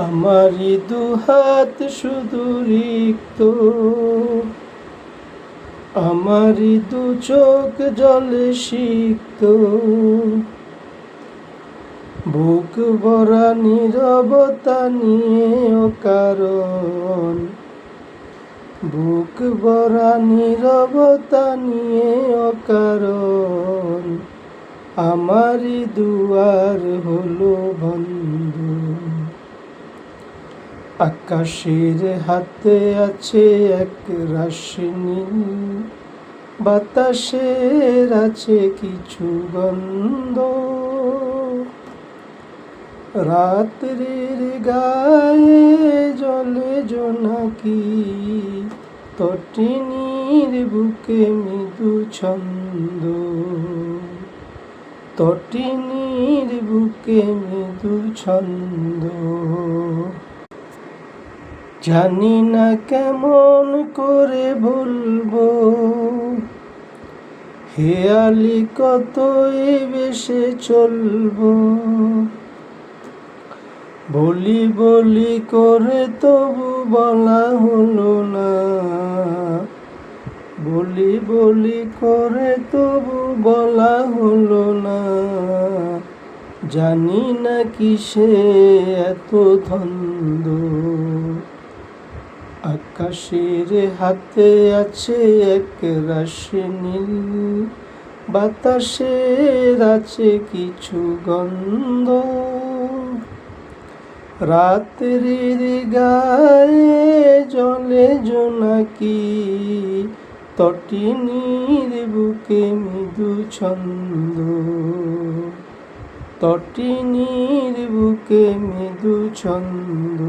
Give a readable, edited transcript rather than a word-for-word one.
আমারি দুহাত শুধু রিক্ত, আমারি দু চোখ জলে সিক্ত, বুক ভরা নীরবতা নিয়ে অকারণ, বুক ভরা নীরবতা নিয়ে অকারণ, আমারি দুয়ার হলো বন্ধ। আকাশের হাতে আছে এক রাশি নীল, বাতাসের আছে কিছু গন্ধ, রাত্রির গায়ে জলে জোনাকি, তটিনীর বুকে মৃদু ছন্দ, তটিনীর বুকে মৃদু ছন্দ। জানি না কেমন করে বলবো, হেয়ালি কতই বেশে চলবো, বলি বলি করে তবু বলা হলো না, বলি বলি করে তবু বলা হলো না, জানি না কিসে এত ধন্দ। আকাশের হাতে আছে এক রাশি নীল, বাতাসের আছে কিছু গন্ধ, রাত্রির গায়ে জলে জোনাকি, তটিনীর বুকে মৃদু ছন্দ, তটিনীর বুকে মৃদু ছন্দ।